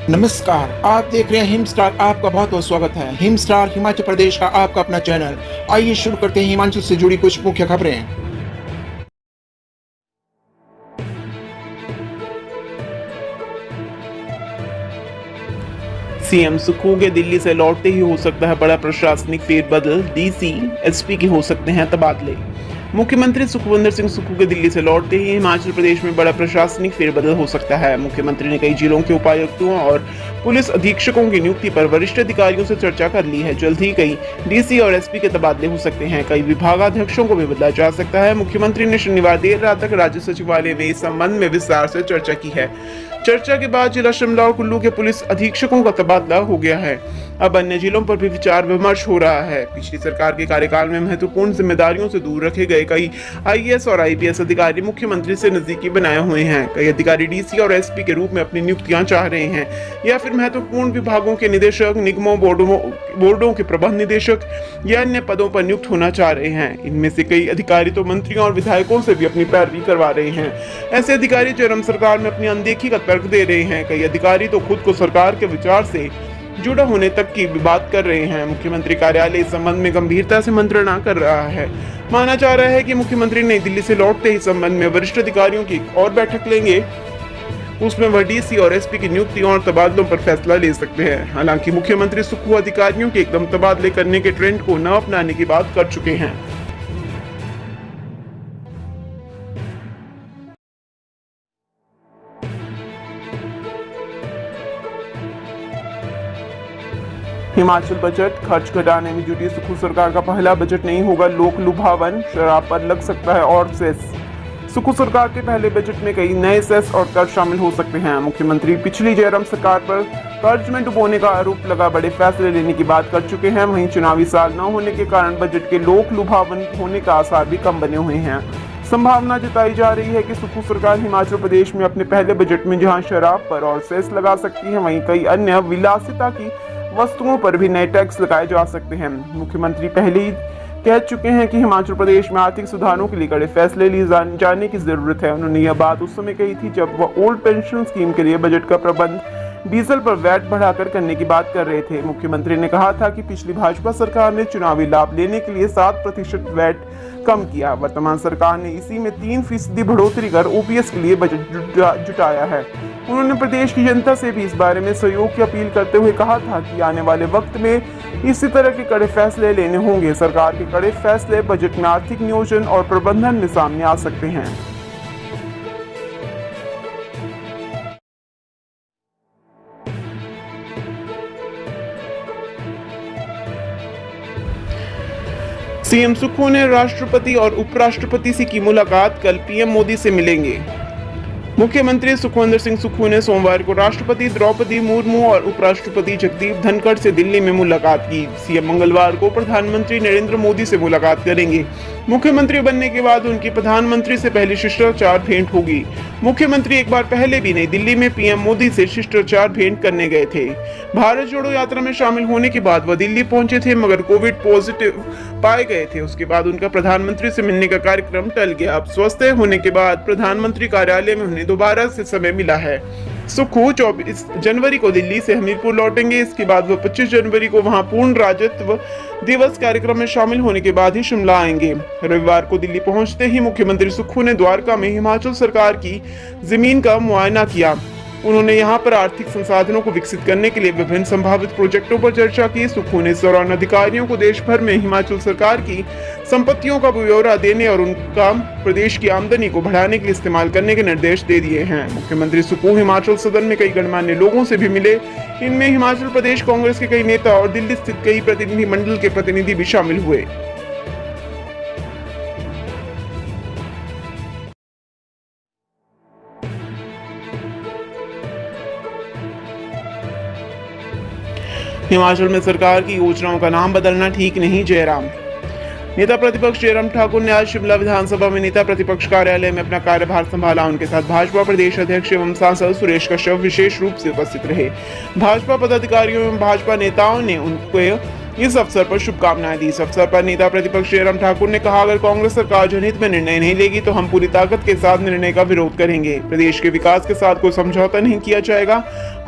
नमस्कार, आप देख रहे हैं हिम स्टार। आपका बहुत बहुत स्वागत है। हिम स्टार हिमाचल प्रदेश का आपका अपना चैनल। आइए शुरू करते हैं हिमाचल से जुड़ी कुछ मुख्य खबरें। सीएम सुक्खू के दिल्ली से लौटते ही हो सकता है बड़ा प्रशासनिक फेरबदल, डीसी एसपी के हो सकते हैं तबादले। मुख्यमंत्री सुखविंदर सिंह सुक्खू के दिल्ली से लौटते ही हिमाचल प्रदेश में बड़ा प्रशासनिक फेरबदल हो सकता है। मुख्यमंत्री ने कई जिलों के उपायुक्तों और पुलिस अधीक्षकों की नियुक्ति पर वरिष्ठ अधिकारियों से चर्चा कर ली है। जल्द ही कई डीसी और एसपी के तबादले हो सकते हैं। कई विभागाध्यक्षों को भी बदला जा सकता है। मुख्यमंत्री ने शनिवार देर रात तक राज्य सचिवालय में इस संबंध में विस्तार से चर्चा की है। चर्चा के बाद जिला शिमला और कुल्लू के पुलिस अधीक्षकों का तबादला हो गया है। अब अन्य जिलों पर भी विचार विमर्श हो रहा है। पिछली सरकार के कार्यकाल में महत्वपूर्ण जिम्मेदारियों से दूर रखे गए कई आईएएस और आईपीएस अधिकारी मुख्यमंत्री से नजदीकी बनाए हुए हैं। कई अधिकारी डीसी और एसपी के रूप में अपनी नियुक्तियां चाह रहे हैं या फिर महत्वपूर्ण विभागों के निदेशक, निगमों, बोर्डों के प्रबंध निदेशक या अन्य पदों पर नियुक्त होना चाह रहे हैं। इनमें से कई अधिकारी तो मंत्रियों और विधायकों से भी अपनी पैरवी करवा रहे हैं। ऐसे अधिकारी चरम सरकार में अपनी अनदेखी का तर्क दे रहे हैं। कई अधिकारी तो खुद को सरकार के विचार से जुड़ा होने तक की बात कर रहे हैं। मुख्यमंत्री कार्यालय इस संबंध में गंभीरता से मंत्रणा कर रहा है। माना जा रहा है कि मुख्यमंत्री नई दिल्ली से लौटते ही संबंध में वरिष्ठ अधिकारियों की और बैठक लेंगे। उसमें वह डीसी और एसपी की नियुक्तियों और तबादलों पर फैसला ले सकते हैं। हालांकि मुख्यमंत्री सुक्खू अधिकारियों के एकदम तबादले करने के ट्रेंड को न अपनाने की बात कर चुके हैं। हिमाचल बजट खर्च घटाने में जुटी सुक्खू सरकार का पहला बजट नहीं होगा लोक लुभावन, शराब पर लग सकता है और सेस। सुक्खू सरकार के पहले बजट में कई नए सेस और कर शामिल हो सकते हैं। मुख्यमंत्री पिछली जयराम सरकार पर कर्ज में डुबोने का आरोप लगा बड़े फैसले लेने की बात कर चुके हैं। वहीं चुनावी साल न होने के कारण बजट के लोक लुभावन होने का आसार भी कम बने हुए हैं। संभावना जताई जा रही है कि सुक्खू सरकार हिमाचल प्रदेश में अपने पहले बजट में जहां शराब पर और सेस लगा सकती है, वहीं कई अन्य विलासिता की वस्तुओं पर भी नए टैक्स लगाए जा सकते हैं। मुख्यमंत्री पहले ही कह चुके हैं कि हिमाचल प्रदेश में आर्थिक सुधारों के लिए कड़े फैसले लिए जाने की जरूरत है। उन्होंने यह बात उस समय कही थी जब वह ओल्ड पेंशन स्कीम के लिए बजट का प्रबंध डीजल पर वैट बढ़ाकर करने की बात कर रहे थे। मुख्यमंत्री ने कहा था कि पिछली भाजपा सरकार ने चुनावी लाभ लेने के लिए 7% वैट कम किया। वर्तमान सरकार ने इसी में 3% बढ़ोतरी कर ओपीएस के लिए बजट जुटाया है। उन्होंने प्रदेश की जनता से भी इस बारे में सहयोग की अपील करते हुए कहा था कि आने वाले वक्त में इसी तरह के कड़े फैसले लेने होंगे। सरकार के कड़े फैसले बजट में आर्थिक नियोजन और प्रबंधन में सामने आ सकते हैं। सीएम सुक्खू ने राष्ट्रपति और उपराष्ट्रपति से की मुलाकात, कल पीएम मोदी से मिलेंगे। मुख्यमंत्री सुखविंदर सिंह सुक्खू ने सोमवार को राष्ट्रपति द्रौपदी मुर्मू और उपराष्ट्रपति जगदीप धनखड़ से दिल्ली में मुलाकात की। सीएम मंगलवार को प्रधानमंत्री नरेंद्र मोदी से मुलाकात करेंगे। मुख्यमंत्री बनने के बाद उनकी प्रधानमंत्री से पहली शिष्टाचार भेंट होगी। मुख्यमंत्री एक बार पहले भी नई दिल्ली में पीएम मोदी से शिष्टाचार भेंट करने गए थे। भारत जोड़ो यात्रा में शामिल होने के बाद वह दिल्ली पहुंचे थे, मगर कोविड पॉजिटिव पाए गए थे। उसके बाद उनका प्रधानमंत्री से मिलने का कार्यक्रम टल गया। अब स्वस्थ होने के बाद प्रधानमंत्री कार्यालय में उन्हें दोबारा से समय मिला है। सुक्खू 24 जनवरी को दिल्ली से हमीरपुर लौटेंगे। इसके बाद वह 25 जनवरी को वहां पूर्ण राज्यत्व दिवस कार्यक्रम में शामिल होने के बाद ही शिमला आएंगे। रविवार को दिल्ली पहुंचते ही मुख्यमंत्री सुक्खू ने द्वारका में हिमाचल सरकार की जमीन का मुआयना किया। उन्होंने यहां पर आर्थिक संसाधनों को विकसित करने के लिए विभिन्न संभावित प्रोजेक्टों पर चर्चा की। सुक्खू ने इस दौरान अधिकारियों को देश भर में हिमाचल सरकार की संपत्तियों का ब्यौरा देने और उनका प्रदेश की आमदनी को बढ़ाने के लिए इस्तेमाल करने के निर्देश दे दिए हैं। मुख्यमंत्री सुक्खू हिमाचल सदन में कई गणमान्य लोगों से भी मिले। इनमें हिमाचल प्रदेश कांग्रेस के कई नेता और दिल्ली स्थित कई प्रतिनिधि मंडल के प्रतिनिधि भी शामिल हुए। हिमाचल में सरकार की योजनाओं का नाम बदलना ठीक नहीं, जयराम। नेता प्रतिपक्ष जयराम ठाकुर ने आज शिमला विधानसभा में नेता प्रतिपक्ष कार्यालय में अपना कार्यभार संभाला। उनके साथ भाजपा प्रदेश अध्यक्ष एवं सांसद सुरेश कश्यप विशेष रूप से उपस्थित रहे। भाजपा पदाधिकारियों एवं भाजपा नेताओं ने उनको इस अवसर पर शुभकामनाएं दी। इस अवसर पर नेता प्रतिपक्ष जयराम ठाकुर ने कहा, अगर कांग्रेस सरकार जनहित में निर्णय नहीं लेगी तो हम पूरी ताकत के साथ निर्णय का विरोध करेंगे। प्रदेश के विकास के साथ कोई समझौता नहीं किया जाएगा।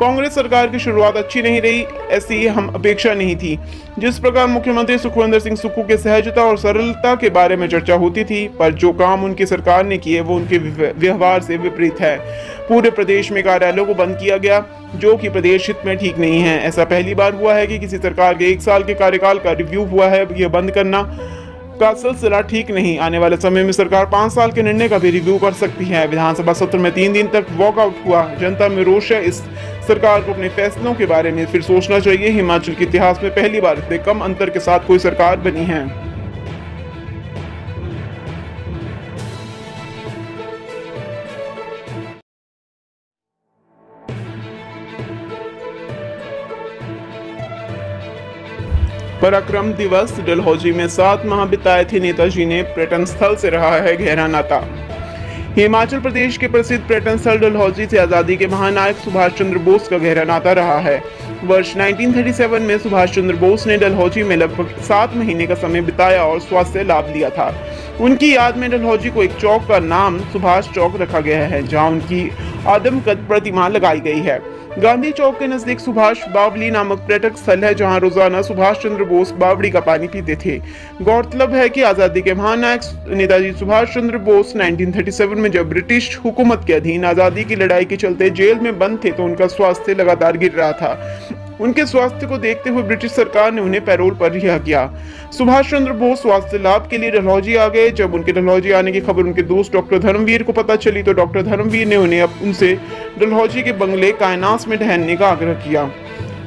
कांग्रेस सरकार की शुरुआत अच्छी नहीं रही, ऐसी हम अपेक्षा नहीं थी। जिस प्रकार मुख्यमंत्री सुखविंदर सिंह सुक्खू के सहजता और सरलता के बारे में चर्चा होती थी, पर जो काम उनकी सरकार ने किए वो उनके व्यवहार से विपरीत है। पूरे प्रदेश में कार्यालयों को बंद किया गया, जो कि प्रदेश हित में ठीक नहीं है। ऐसा पहली बार हुआ है कि किसी सरकार के 1 साल के कार्यकाल का रिव्यू हुआ है। यह बंद करना का सिलसिला ठीक नहीं। आने वाले समय में सरकार 5 साल के निर्णय का भी रिव्यू कर सकती है। विधानसभा सत्र में 3 दिन तक वॉकआउट हुआ। जनता में रोष है। इस सरकार को अपने फैसलों के बारे में फिर सोचना चाहिए। हिमाचल के इतिहास में पहली बार इतने कम अंतर के साथ कोई सरकार बनी है। पराक्रम दिवस डलहौजी में 7 माह बिताए थे नेताजी ने, पर्यटन स्थल से रहा है गहरा नाता। हिमाचल प्रदेश के प्रसिद्ध पर्यटन स्थल डलहौजी से आजादी के महानायक सुभाष चंद्र बोस का गहरा नाता रहा है। वर्ष 1937 में सुभाष चंद्र बोस ने डलहौजी में लगभग 7 महीने का समय बिताया और स्वास्थ्य लाभ लिया था। उनकी याद में डलहौजी को एक चौक का नाम सुभाष चौक रखा गया है, जहां उनकी आदमकद प्रतिमा लगाई गई है। गांधी चौक के नजदीक सुभाष बावली नामक पर्यटक स्थल है, जहां रोजाना सुभाष चंद्र बोस बावड़ी का पानी पीते थे। गौरतलब है कि आजादी के महानायक नेताजी सुभाष चंद्र बोस 1937 में जब ब्रिटिश हुकूमत के अधीन आजादी की लड़ाई के चलते जेल में बंद थे, तो उनका स्वास्थ्य लगातार गिर रहा था। उनके स्वास्थ्य को देखते हुए ब्रिटिश सरकार ने उन्हें पैरोल पर रिहा किया। सुभाष चंद्र बोस स्वास्थ्य लाभ के लिए डलहौजी आ गए। जब उनके डलहौजी आने की खबर उनके दोस्त डॉक्टर धर्मवीर को पता चली, तो डॉक्टर धर्मवीर ने उनसे डलहौजी के बंगले कायनास में ठहरने का आग्रह किया।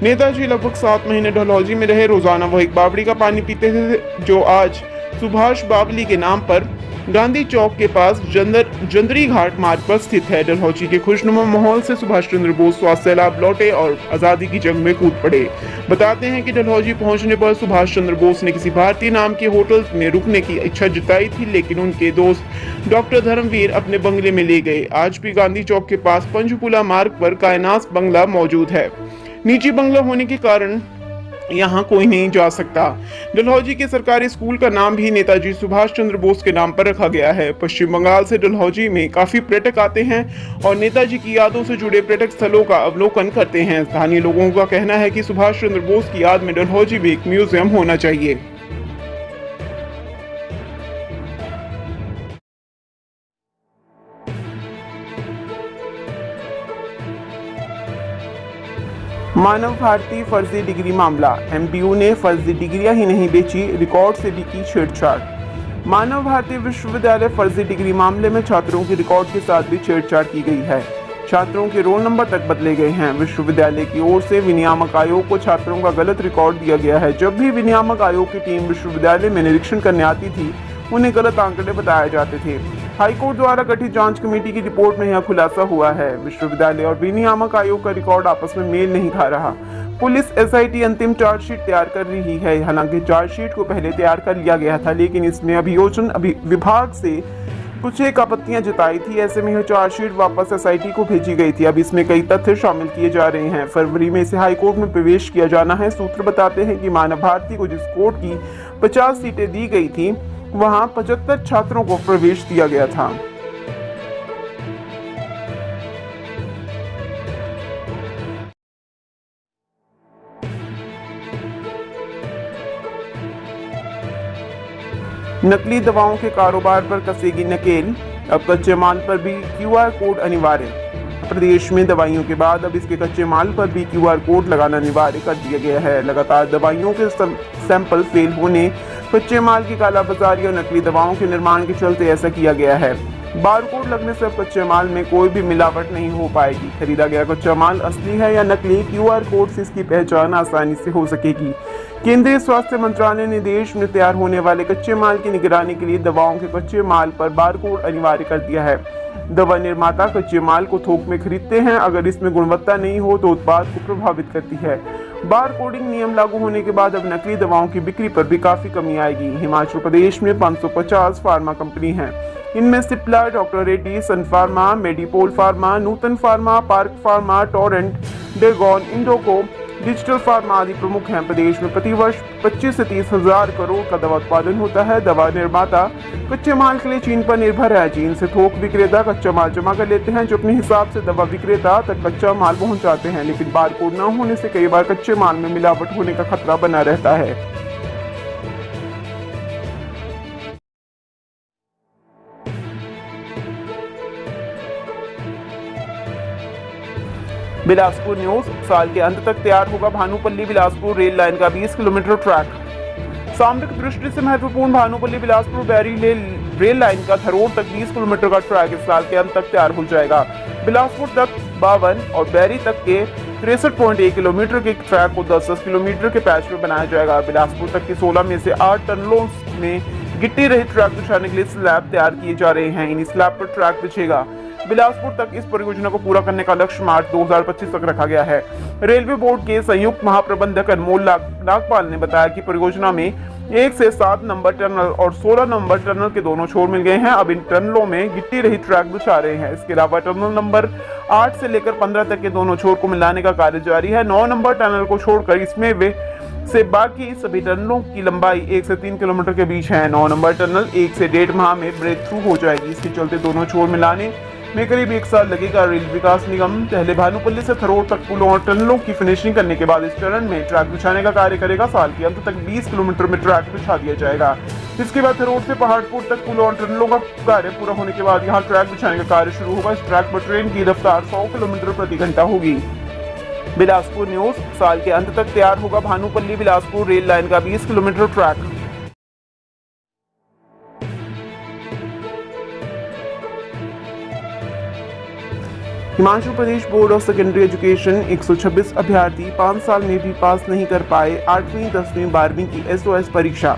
नेताजी लगभग 7 महीने डलहौजी में रहे। रोजाना वह एक बावड़ी का पानी पीते थे, जो आज सुभाष बावली के नाम पर गांधी चौक के पास जंदरी घाट मार्ग पर स्थित है। डलहौजी के खुशनुमा माहौल से सुभाष चंद्र बोस स्वास्थ्य लाभ लौटे और आजादी की जंग में कूद पड़े। बताते हैं कि डलहौजी पहुंचने पर सुभाष चंद्र बोस ने किसी भारतीय नाम के होटल में रुकने की इच्छा जताई थी, लेकिन उनके दोस्त डॉक्टर धर्मवीर अपने बंगले में ले गए। आज भी गांधी चौक के पास पंचकुला मार्ग पर कायनास बंगला मौजूद है। निजी बंगला होने के कारण यहाँ कोई नहीं जा सकता। डलहौजी के सरकारी स्कूल का नाम भी नेताजी सुभाष चंद्र बोस के नाम पर रखा गया है। पश्चिम बंगाल से डलहौजी में काफी पर्यटक आते हैं और नेताजी की यादों से जुड़े पर्यटक स्थलों का अवलोकन करते हैं। स्थानीय लोगों का कहना है कि सुभाष चंद्र बोस की याद में डलहौजी में एक म्यूजियम होना चाहिए। मानव भारती फर्जी डिग्री मामला, एमपीयू ने फर्जी डिग्रियां ही नहीं बेची, रिकॉर्ड से भी की छेड़छाड़। मानव भारती विश्वविद्यालय फर्जी डिग्री मामले में छात्रों के रिकॉर्ड के साथ भी छेड़छाड़ की गई है। छात्रों के रोल नंबर तक बदले गए हैं। विश्वविद्यालय की ओर से विनियामक आयोग को छात्रों का गलत रिकॉर्ड दिया गया है। जब भी विनियामक आयोग की टीम विश्वविद्यालय में निरीक्षण करने आती थी, उन्हें गलत आंकड़े बताए जाते थे। हाईकोर्ट द्वारा गठित जांच कमेटी की रिपोर्ट में यह खुलासा हुआ है। विश्वविद्यालय और विनियामक आयोग का रिकॉर्ड आपस में मेल नहीं खा रहा। पुलिस एसआईटी अंतिम चार्जशीट तैयार कर रही है। हालांकि चार्जशीट को पहले तैयार कर लिया गया था, लेकिन इसमें अभियोजन विभाग से कुछ एक आपत्तियां जताई थी। ऐसे में यह चार्जशीट वापस एसआईटी को भेजी गई थी। अब इसमें कई तथ्य शामिल किए जा रहे हैं। फरवरी में इसे हाईकोर्ट में प्रवेश किया जाना है। सूत्र बताते हैं कि मानव भारती को जिस कोर्ट की 50 सीटें दी गई थी, वहां 75 छात्रों को प्रवेश दिया गया था। नकली दवाओं के कारोबार पर कसेगी नकेल, अब कच्चे माल पर भी क्यूआर कोड अनिवार्य। प्रदेश में दवाइयों के बाद अब इसके कच्चे माल पर भी क्यूआर कोड लगाना अनिवार्य कर दिया गया है। लगातार दवाइयों के सैंपल फेल होने, कच्चे माल की कालाबाजारी और नकली दवाओं के निर्माण के चलते ऐसा किया गया है। बारकोड लगने से अब कच्चे माल में कोई भी मिलावट नहीं हो पाएगी। खरीदा गया कच्चा माल असली है या नकली, क्यूआर कोड से इसकी पहचान आसानी से हो सकेगी। केंद्रीय स्वास्थ्य मंत्रालय ने देश में तैयार होने वाले कच्चे माल की निगरानी के लिए दवाओं के कच्चे माल पर बारकोड अनिवार्य कर दिया है। दवा निर्माता कच्चे माल को थोक में खरीदते हैं। अगर इसमें गुणवत्ता नहीं हो तो उत्पाद को प्रभावित करती है। बार कोडिंग नियम लागू होने के बाद अब नकली दवाओं की बिक्री पर भी काफी कमी आएगी। हिमाचल प्रदेश में 550 फार्मा कंपनी हैं। इनमें Cipla, doctor Reddy, Sun pharma, Medipol pharma, Nutan pharma, Park pharma, Torrent, डेगॉन, इंडोको, डिजिटल फार्मा आदि प्रमुख हैं। प्रदेश में प्रतिवर्ष 25 से 30 हजार करोड़ का दवा उत्पादन होता है। दवा निर्माता कच्चे माल के लिए चीन पर निर्भर है। चीन से थोक विक्रेता कच्चा माल जमा कर लेते हैं, जो अपने हिसाब से दवा विक्रेता तक कच्चा माल पहुंचाते हैं, लेकिन बारकोड न होने से कई बार कच्चे माल में मिलावट होने का खतरा बना रहता है। बिलासपुर न्यूज, साल के अंत तक तैयार होगा भानुपल्ली बिलासपुर रेल लाइन का 20 किलोमीटर ट्रैक। सामरिक दृष्टि से महत्वपूर्ण भानुपल्ली बिलासपुर बैरी रेल लाइन का थरोड़ तक 20 किलोमीटर का ट्रैक इस साल के अंत तक तैयार हो जाएगा। बिलासपुर तक 52 और बैरी तक के 63.1 किलोमीटर के ट्रैक को 10-10 किलोमीटर के पैच में बनाया जाएगा। बिलासपुर तक की 16 में से 8 टनलों में गिट्टी रहित ट्रैक बिछाने के लिए स्लैब तैयार किए जा रहे हैं। इन स्लैब पर ट्रैक बिछेगा। बिलासपुर तक इस परियोजना को पूरा करने का लक्ष्य मार्च 2025 तक रखा गया है। रेलवे बोर्ड के संयुक्त महाप्रबंधक अनमोल नागपाल ने बताया कि परियोजना में 1 से 7 नंबर टनल और 16 नंबर टनल के दोनों छोर मिल गए हैं। अब इन टनलों में गिट्टी रहित ट्रैक बिछा रहे हैं। इसके अलावा टनल नंबर 8 से लेकर 15 तक के दोनों छोर को मिलाने का कार्य जारी है। 9 नंबर टनल को छोड़कर इसमें से बाकी सभी टनलों की लंबाई 1 से 3 किलोमीटर के बीच है। 9 नंबर टनल 1 से 1.5 माह में ब्रेक थ्रू हो जाएगी। इसके चलते दोनों छोर मिलाने में करीब 1 साल लगेगा। रेल विकास निगम पहले भानुपल्ली से थरोड़ तक पुलों और टनलों की फिनिशिंग करने के बाद इस चरण में ट्रैक बिछाने का कार्य करेगा। साल के अंत तक 20 किलोमीटर में ट्रैक बिछा दिया जाएगा। इसके बाद थरोड़ से पहाड़पुर तक पुलों और टनलों का कार्य पूरा होने के बाद यहाँ ट्रैक बिछाने का कार्य शुरू होगा। इस ट्रैक पर ट्रेन की रफ्तार 100 किलोमीटर प्रति घंटा होगी। बिलासपुर न्यूज, साल के अंत तक तैयार होगा भानुपल्ली बिलासपुर रेल लाइन का 20 kilometre track. Himachal Pradesh board of secondary education 126 अभ्यर्थी 5 साल में भी पास नहीं कर पाए 8वीं, 10वीं, 12वीं की SOS परीक्षा।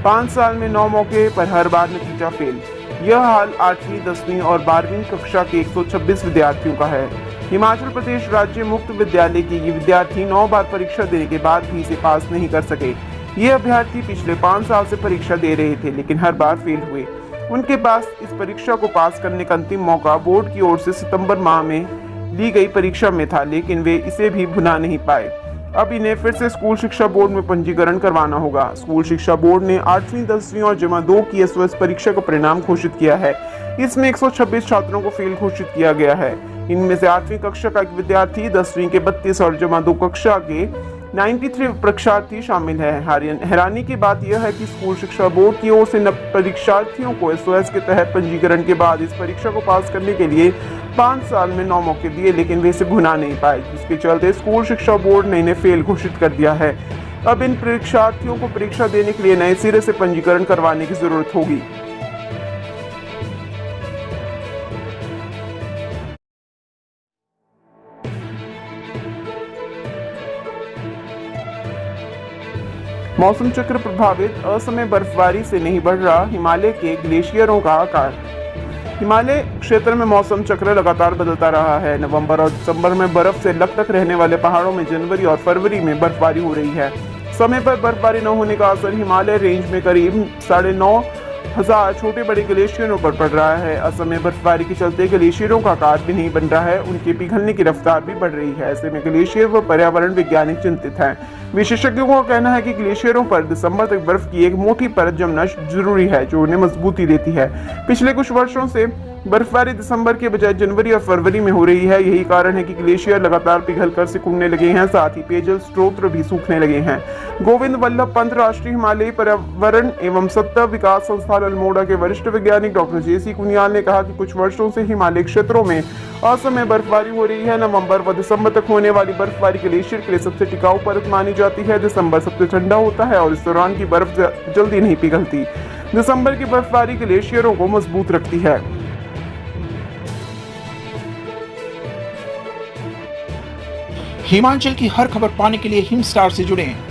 5 साल में 9 मौके पर हर बार नतीजा फेल। यह हाल 8वीं, 10वीं और 12वीं कक्षा के 126 विद्यार्थियों का है। हिमाचल प्रदेश राज्य मुक्त विद्यालय के ये विद्यार्थी 9 बार परीक्षा देने के बाद भी इसे पास नहीं कर सके। ये अभ्यर्थी पिछले 5 साल से परीक्षा दे रहे थे, लेकिन हर बार फेल हुए। उनके पास इस परीक्षा को पास करने का अंतिम मौका बोर्ड की ओर से सितंबर माह में ली गई परीक्षा में था, लेकिन वे इसे भी भुना नहीं पाए। अब इन्हें फिर से स्कूल शिक्षा बोर्ड में पंजीकरण करवाना होगा। स्कूल शिक्षा बोर्ड ने 8वीं, 10वीं और जमा 2 की SOS परीक्षा का परिणाम घोषित किया है। इसमें 126 छात्रों को फेल घोषित किया गया है। इनमें से 8वीं कक्षा का एक विद्यार्थी, 10वीं के 32 और जमा 2 कक्षा के 93 परीक्षार्थी शामिल है। हैरानी की बात यह है कि स्कूल शिक्षा बोर्ड की ओर से परीक्षार्थियों को SOS के तहत पंजीकरण के बाद इस परीक्षा को पास करने के लिए 5 साल में 9 मौके दिए, लेकिन वे इसे भुना नहीं पाए, जिसके चलते स्कूल शिक्षा बोर्ड ने इन्हें फेल घोषित कर दिया है। अब इन परीक्षार्थियों को परीक्षा देने के लिए नए सिरे से पंजीकरण करवाने की जरूरत होगी। मौसम चक्र प्रभावित, असमय बर्फबारी से नहीं बढ़ रहा हिमालय के ग्लेशियरों का आकार। हिमालय क्षेत्र में मौसम चक्र लगातार बदलता रहा है। नवंबर और दिसंबर में बर्फ से लकतक रहने वाले पहाड़ों में जनवरी और फरवरी में बर्फबारी हो रही है। समय पर बर्फबारी न होने का असर हिमालय रेंज में करीब 9,500 छोटे बड़े ग्लेशियरों पर पड़ रहा है। असमय बर्फबारी के चलते ग्लेशियरों का आकार भी नहीं बन रहा है, उनके पिघलने की रफ्तार भी बढ़ रही है। ऐसे में ग्लेशियर व पर्यावरण वैज्ञानिक चिंतित हैं। विशेषज्ञों का कहना है कि ग्लेशियरों पर दिसंबर तक बर्फ की एक मोटी परत जमना जरूरी है, जो उन्हें मजबूती देती है। पिछले कुछ वर्षों से बर्फबारी दिसंबर के बजाय जनवरी और फरवरी में हो रही है। यही कारण है कि ग्लेशियर लगातार पिघलकर सिकुड़ने लगे हैं, साथ ही पेयजल स्रोत भी सूखने लगे हैं। गोविंद वल्लभ पंत राष्ट्रीय हिमालयी पर्यावरण एवं सतत विकास संस्थान अल्मोड़ा के वरिष्ठ वैज्ञानिक डॉक्टर JC कुनियाल ने कहा कि कुछ वर्षों से हिमालय क्षेत्रों में असमय बर्फबारी हो रही है। नवंबर व दिसंबर तक होने वाली बर्फबारी ग्लेशियर के लिए सबसे टिकाऊ परत मानी जाती है। दिसंबर सबसे ठंडा होता है और इस दौरान की बर्फ जल्दी नहीं पिघलती। दिसंबर की बर्फबारी ग्लेशियरों को मजबूत रखती है। हिमाचल की हर खबर पाने के लिए हिम स्टार से जुड़ें।